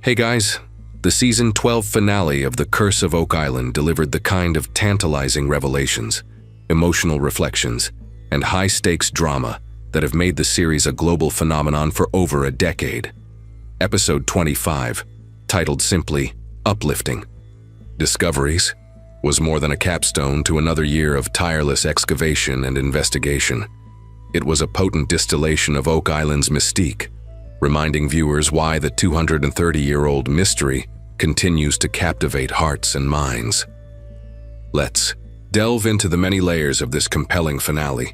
Hey guys, the Season 12 finale of The Curse of Oak Island delivered the kind of tantalizing revelations, emotional reflections, and high-stakes drama that have made the series a global phenomenon for over a decade. Episode 25, titled simply Uplifting Discoveries, was more than a capstone to another year of tireless excavation and investigation. It was a potent distillation of Oak Island's mystique, reminding viewers why the 230-year-old mystery continues to captivate hearts and minds. Let's delve into the many layers of this compelling finale.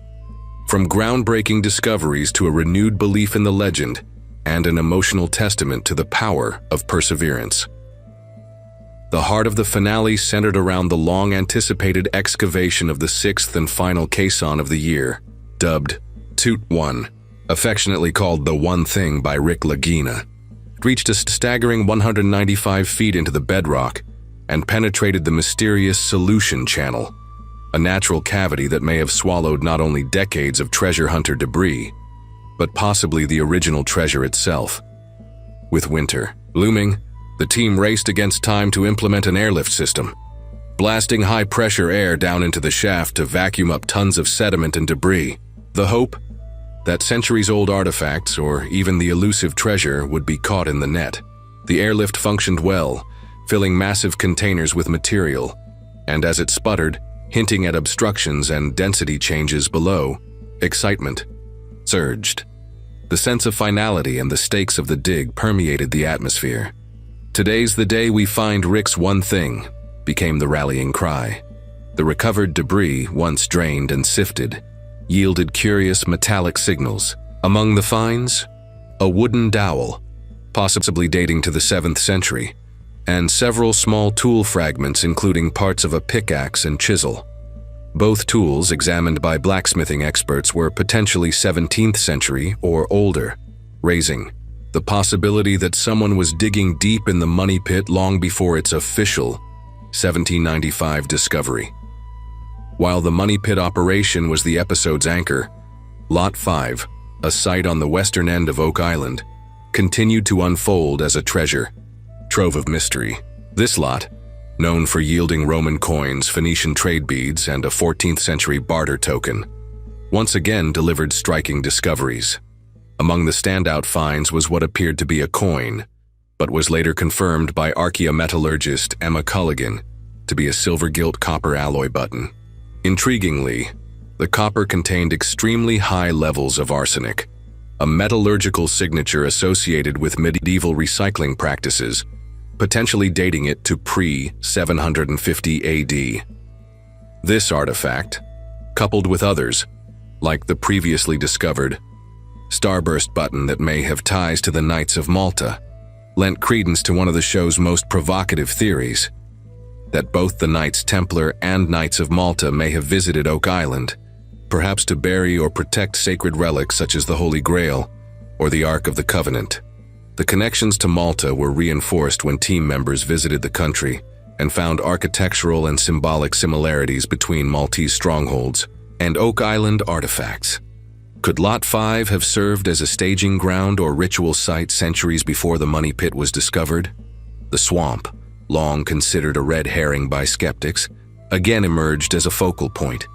From groundbreaking discoveries to a renewed belief in the legend and an emotional testament to the power of perseverance. The heart of the finale centered around the long-anticipated excavation of the sixth and final caisson of the year, dubbed Toot 1, affectionately called The One Thing by Lagina. It reached a staggering 195 feet into the bedrock and penetrated the mysterious solution channel, a natural cavity that may have swallowed not only decades of treasure hunter debris, but possibly the original treasure itself. With winter looming, the team raced against time to implement an airlift system, blasting high-pressure air down into the shaft to vacuum up tons of sediment and debris. The hope that centuries-old artifacts or even the elusive treasure would be caught in the net. The airlift functioned well, filling massive containers with material, and as it sputtered, hinting at obstructions and density changes below, excitement surged. The sense of finality and the stakes of the dig permeated the atmosphere. "Today's the day we find Rick's one thing," became the rallying cry. The recovered debris, once drained and sifted, yielded curious metallic signals. Among the finds, a wooden dowel, possibly dating to the 7th century, and several small tool fragments including parts of a pickaxe and chisel. Both tools, examined by blacksmithing experts, were potentially 17th century or older, raising the possibility that someone was digging deep in the money pit long before its official 1795 discovery. While the money pit operation was the episode's anchor, Lot 5, a site on the western end of Oak Island, continued to unfold as a treasure trove of mystery. This lot, known for yielding Roman coins, Phoenician trade beads, and a 14th century barter token, once again delivered striking discoveries. Among the standout finds was what appeared to be a coin, but was later confirmed by archaeometallurgist Emma Culligan to be a silver-gilt copper alloy button. Intriguingly, the copper contained extremely high levels of arsenic, a metallurgical signature associated with medieval recycling practices, potentially dating it to pre-750 AD. This artifact, coupled with others, like the previously discovered starburst button that may have ties to the Knights of Malta, lent credence to one of the show's most provocative theories, that both the Knights Templar and Knights of Malta may have visited Oak Island, perhaps to bury or protect sacred relics such as the Holy Grail or the Ark of the Covenant. The connections to Malta were reinforced when team members visited the country and found architectural and symbolic similarities between Maltese strongholds and Oak Island artifacts. Could Lot 5 have served as a staging ground or ritual site centuries before the money pit was discovered? The swamp, long considered a red herring by skeptics, again emerged as a focal point.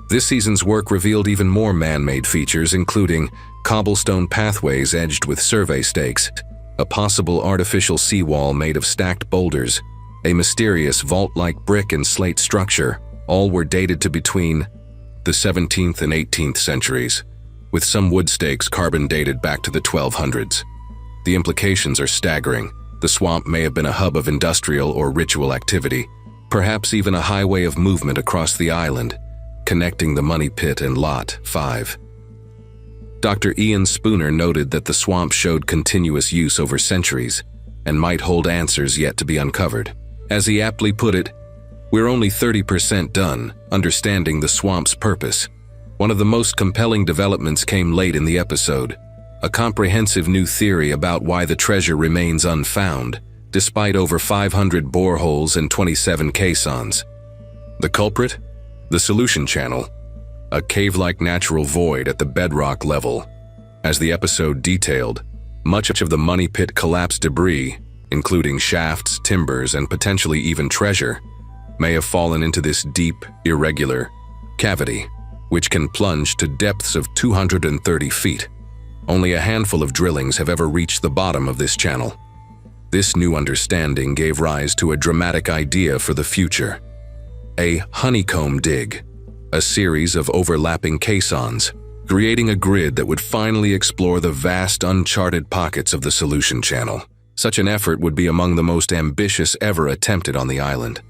This season's work revealed even more man-made features, including cobblestone pathways edged with survey stakes, a possible artificial seawall made of stacked boulders, a mysterious vault-like brick and slate structure. All were dated to between the 17th and 18th centuries, with some wood stakes carbon dated back to the 1200s. The implications are staggering. The swamp may have been a hub of industrial or ritual activity, perhaps even a highway of movement across the island, connecting the money pit and Lot 5. Dr. Ian Spooner noted that the swamp showed continuous use over centuries and might hold answers yet to be uncovered. As he aptly put it, "We're only 30% done understanding the swamp's purpose." One of the most compelling developments came late in the episode, a comprehensive new theory about why the treasure remains unfound, despite over 500 boreholes and 27 caissons. The culprit? The solution channel, a cave-like natural void at the bedrock level. As the episode detailed, much of the money pit collapse debris including shafts, timbers, and potentially even treasure, may have fallen into this deep, irregular cavity, which can plunge to depths of 230 feet. Only a handful of drillings have ever reached the bottom of this channel. This new understanding gave rise to a dramatic idea for the future: a honeycomb dig, a series of overlapping caissons, creating a grid that would finally explore the vast, uncharted pockets of the solution channel. Such an effort would be among the most ambitious ever attempted on the island.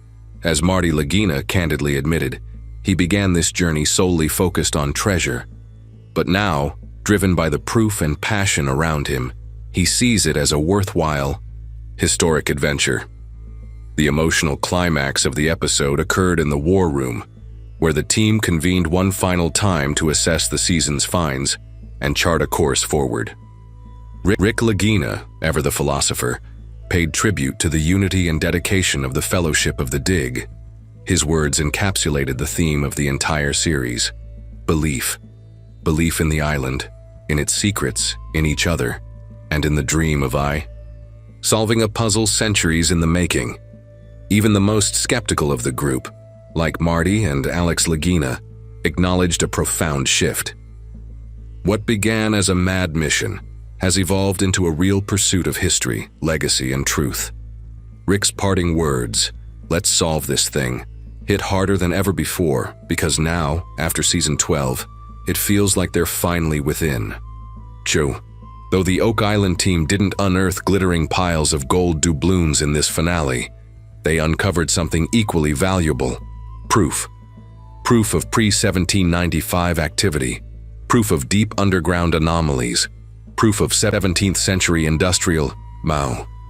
As Marty Lagina candidly admitted, he began this journey solely focused on treasure. But now, driven by the proof and passion around him, he sees it as a worthwhile, historic adventure. The emotional climax of the episode occurred in the war room, where the team convened one final time to assess the season's finds and chart a course forward. Rick Lagina, ever the philosopher, paid tribute to the unity and dedication of the Fellowship of the Dig. His words encapsulated the theme of the entire series: belief. Belief in the island, in its secrets, in each other, and in the dream of solving a puzzle centuries in the making. Even the most skeptical of the group, like Marty and Alex Lagina, acknowledged a profound shift. What began as a mad mission has evolved into a real pursuit of history, legacy, and truth. Rick's parting words, "Let's solve this thing," hit harder than ever before, because now, after season 12, it feels like they're finally within. True, though the Oak Island team didn't unearth glittering piles of gold doubloons in this finale, they uncovered something equally valuable: proof. Proof of pre-1795 activity, proof of deep underground anomalies, proof of 17th century industrial,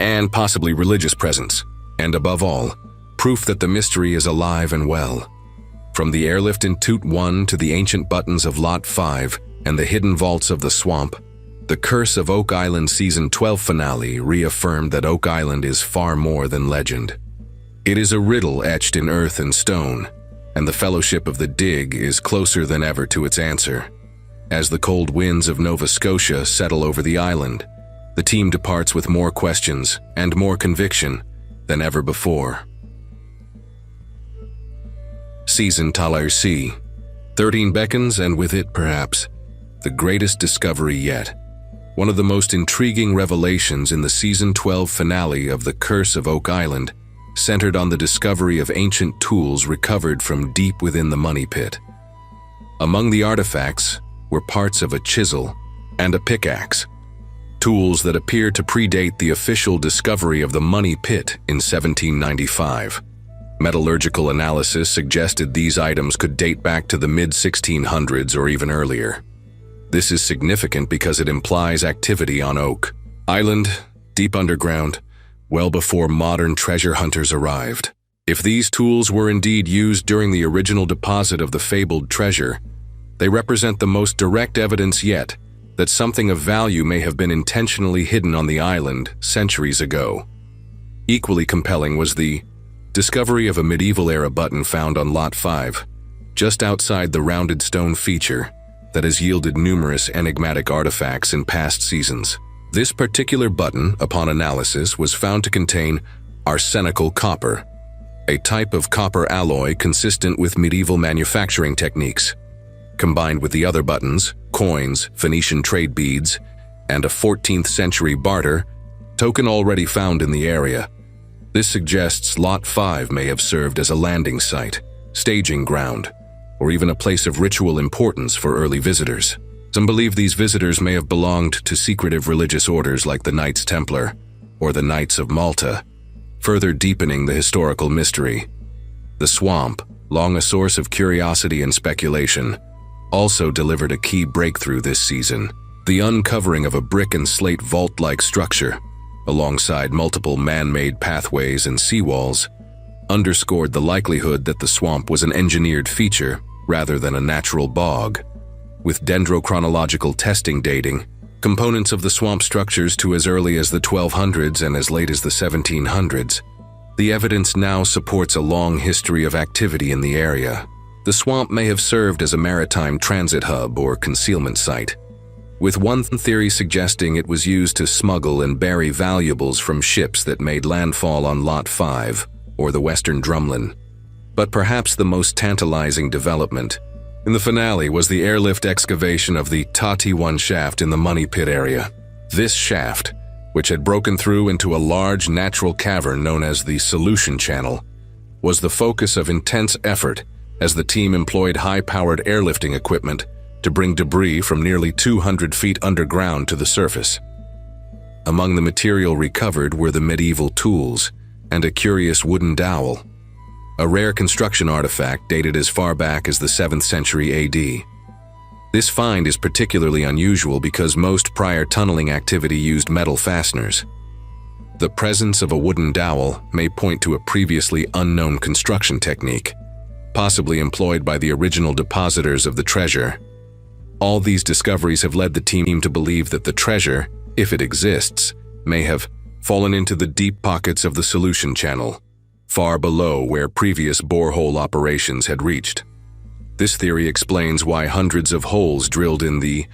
and possibly religious presence, and above all, proof that the mystery is alive and well. From the airlift in Toot 1 to the ancient buttons of Lot 5 and the hidden vaults of the swamp, the Curse of Oak Island Season 12 finale reaffirmed that Oak Island is far more than legend. It is a riddle etched in earth and stone, and the Fellowship of the Dig is closer than ever to its answer. As the cold winds of Nova Scotia settle over the island, the team departs with more questions and more conviction than ever before. Season Talar C. 13 beckons, and with it, perhaps, the greatest discovery yet. One of the most intriguing revelations in the Season 12 finale of The Curse of Oak Island centered on the discovery of ancient tools recovered from deep within the money pit. Among the artifacts were parts of a chisel and a pickaxe, tools that appear to predate the official discovery of the money pit in 1795. Metallurgical analysis suggested these items could date back to the mid-1600s or even earlier. This is significant because it implies activity on Oak Island, deep underground, well before modern treasure hunters arrived. If these tools were indeed used during the original deposit of the fabled treasure, they represent the most direct evidence yet that something of value may have been intentionally hidden on the island centuries ago. Equally compelling was the discovery of a medieval-era button found on Lot 5, just outside the rounded stone feature that has yielded numerous enigmatic artifacts in past seasons. This particular button, upon analysis, was found to contain arsenical copper, a type of copper alloy consistent with medieval manufacturing techniques. Combined with the other buttons, coins, Phoenician trade beads, and a 14th century barter token already found in the area, this suggests Lot 5 may have served as a landing site, staging ground, or even a place of ritual importance for early visitors. Some believe these visitors may have belonged to secretive religious orders like the Knights Templar or the Knights of Malta, further deepening the historical mystery. The swamp, long a source of curiosity and speculation, also delivered a key breakthrough this season: the uncovering of a brick and slate vault-like structure, alongside multiple man-made pathways and seawalls, underscored the likelihood that the swamp was an engineered feature rather than a natural bog. With dendrochronological testing dating components of the swamp structures to as early as the 1200s and as late as the 1700s, the evidence now supports a long history of activity in the area. The swamp may have served as a maritime transit hub or concealment site, with one theory suggesting it was used to smuggle and bury valuables from ships that made landfall on Lot 5, or the Western Drumlin. But perhaps the most tantalizing development in the finale was the airlift excavation of the Tati-1 shaft in the Money Pit area. This shaft, which had broken through into a large natural cavern known as the Solution Channel, was the focus of intense effort as the team employed high-powered airlifting equipment to bring debris from nearly 200 feet underground to the surface. Among the material recovered were the medieval tools and a curious wooden dowel, a rare construction artifact dated as far back as the 7th century AD. This find is particularly unusual because most prior tunneling activity used metal fasteners. The presence of a wooden dowel may point to a previously unknown construction technique, possibly employed by the original depositors of the treasure. All these discoveries have led the team to believe that the treasure, if it exists, may have fallen into the deep pockets of the Solution Channel, far below where previous borehole operations had reached. This theory explains why hundreds of holes drilled in the